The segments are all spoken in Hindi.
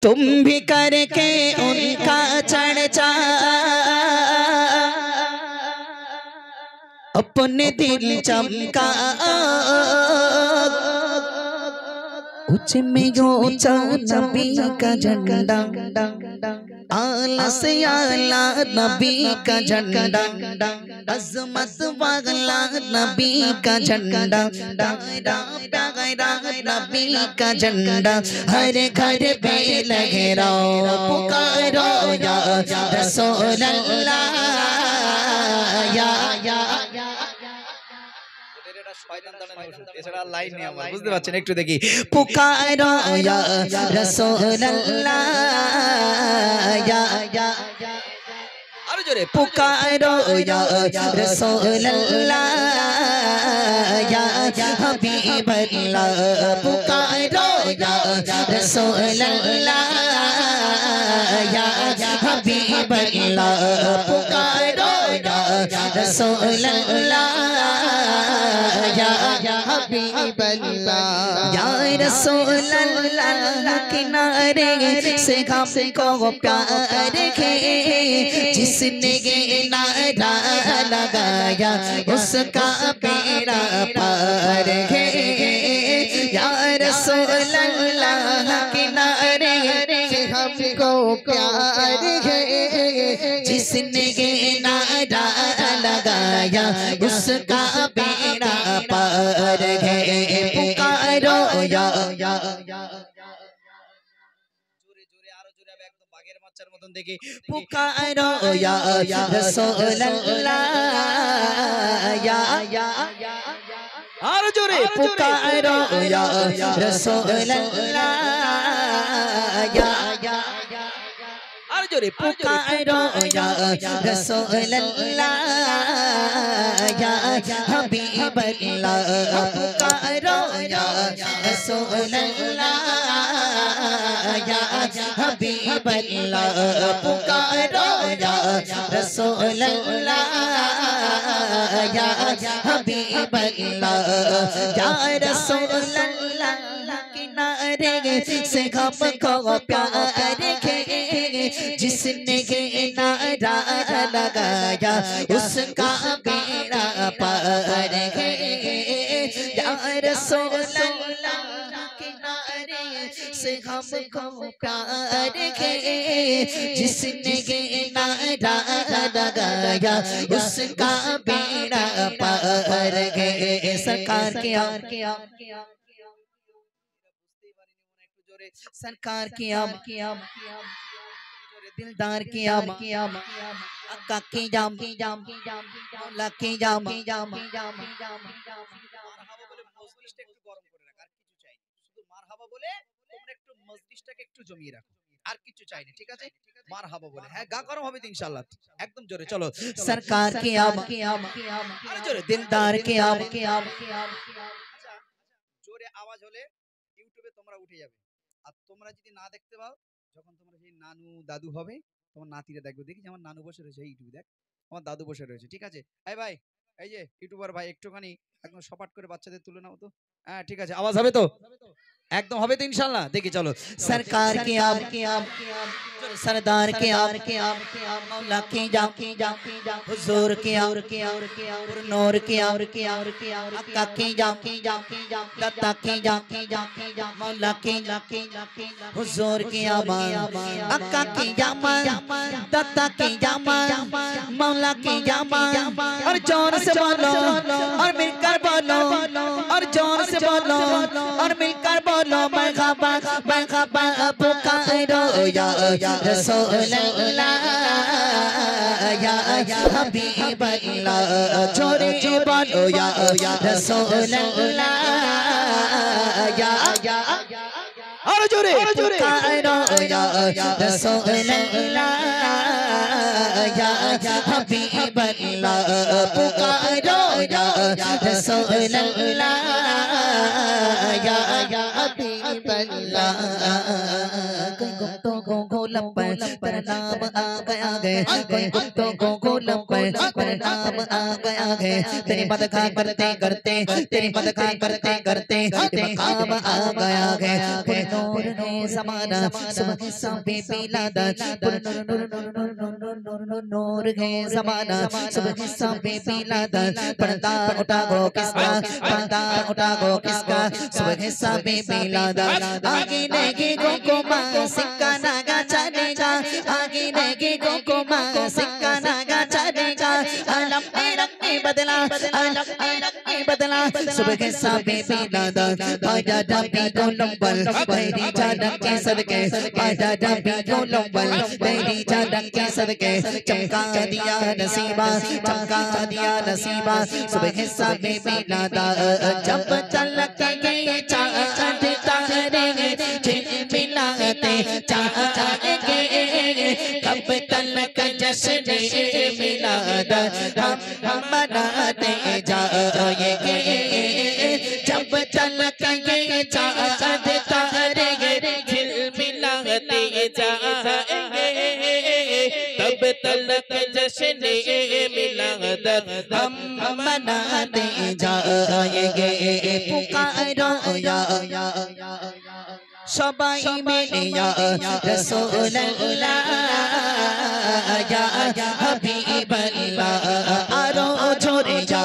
तुम भी करके उनका चर्चा अपने दिल चमका उच्च में ऊंचा नबी का झंडा आला से आला नबी का झंडा अज़मत वाला नबी का झंडा नबी का झंडा हर घर पे लहराओ पुकारो या रसूल अल्लाह या बुझते पाরছেন একটু দেখি पुकारो या रसूल अल्लाह या আরো জোরে पुकारो या रसूल अल्लाह या हबीब अल्लाह पुकारो या रसूल अल्लाह या हबीब अल्लाह पुकारो या रसूल अल्लाह या हबीब अल्लाह या रसूल अल्लाह किनारे से हमको प्यार है जिसने ये नारा लगाया उसका बेड़ा पार है या रसूल अल्लाह किनारे से हमको प्यार है जिसने ये नारा लगाया उसका बेड़ा पार है पुकारो या देखिए पुकारो या रसूल अल्लाह या और जोरे पुकारो या रसूल अल्लाह या और जोरे पुकारो या रसूल अल्लाह या हबीब अल्लाह पुकारो या रसूल अल्लाह या हबीब अल्लाह पुकारो या रसूल अल्लाह या हबीब अल्लाह या रसूल अल्लाह किनारे से हमको प्यार है जिसने ये नारा लगाया उसका बेड़ा पार है या रसूल अल्लाह किनारे से हमको प्यार है जिसने ये नारा लगाया उसका बेड़ा पार है सरकार के सरकार की दिलदार की अक्का की जाम मौला की जाम একটু জমিয়ে রাখো আর কিছু চাই না ঠিক আছে মারহাবা বলে হ্যাঁ গা গরম হবে তো ইনশাআল্লাহ একদম জোরে চলো সরকার की আরে জোরে দিলদার की জোরে আওয়াজ হলে ইউটিউবে তোমরা উঠে যাবে আর তোমরা যদি না দেখতে পাও যখন তোমরা সেই নানু দাদু হবে তোমার নাতিরা দেখবে দেখি যে আমার নানু বসে রয়েছে ইউটিউবে দেখ আমার দাদু বসে রয়েছে ঠিক আছে এই ভাই এই যে ইউটিউবার ভাই একটুখানি একদম সপাট করে বাচ্চাদের তুলে নাও তো হ্যাঁ ঠিক আছে আওয়াজ হবে তো एकदम হবে তো ইনশাআল্লাহ দেখি চলো सरकार की सरदार के मौला की जाम हुजूर की नूर की अक्का की जाम दत्ता की जाम मौला की हुजूर की अक्का की जाम दत्ता की जाम मौला की जाम और जोर से बोलो और मिलकर बोलो और जोर से बोलो और मिलकर बोलो मरहबा पुकारो या रसूल अल्लाह या हबीब अल्लाह जोरे बोलो या रसूल अल्लाह या और जोरे पुकारो या रसूल अल्लाह या हबीब अल्लाह पुकारो या रसूल अल्लाह या हबीब अल्लाह कोई गुप्तों को गोलम पर नाम आ गया कोई गुप्तों को गोलम पर नाम आ गया तेरी मदखा करते करते तेरी मदखा करते करते मकाम आ गया नूर है ज़माना सुबह सबे बिलादा पुर नूर नूर है ज़माना सुबह सबे बिलादा पर्दा उठा गो किसका सुबह सबे बिलादा आगे लगे गोकुमा सिक्का नागा चलेगा आगे लगे गोकुमा सिक्का नागा चलेगा आलम बदला सुबह सबे बिलादा आजा डबी को लंबल तेरी चादर के सदके आजा डबी को लंबल तेरी चादर के सदके चमका दिया नसीबा सुबह सबे बिलादा जब तलक गए चांद तारे झिलमिलाते जाएंगे कब तलक जश्न मिलाद हम मनाते जाएंगे जब तलक गए चांद तारे झिलमिलाते जाएंगे तब तलक जश्न मिलाद हम मनाते जाएंगे पुकारो या सबाई मिले या रसूल अल्लाह या हबीब अल्लाह आरो छोरे या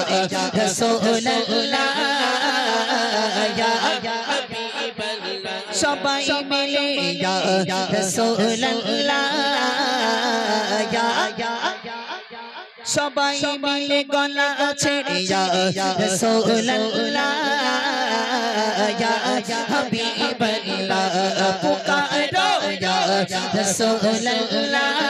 रसूल अल्लाह या हबीब अल्लाह सबाई मिले या रसूल अल्लाह या सबाई मिले गला छेड़े या रसूल अल्लाह या हबीब अल्लाह पुकारो या रसूल अल्लाह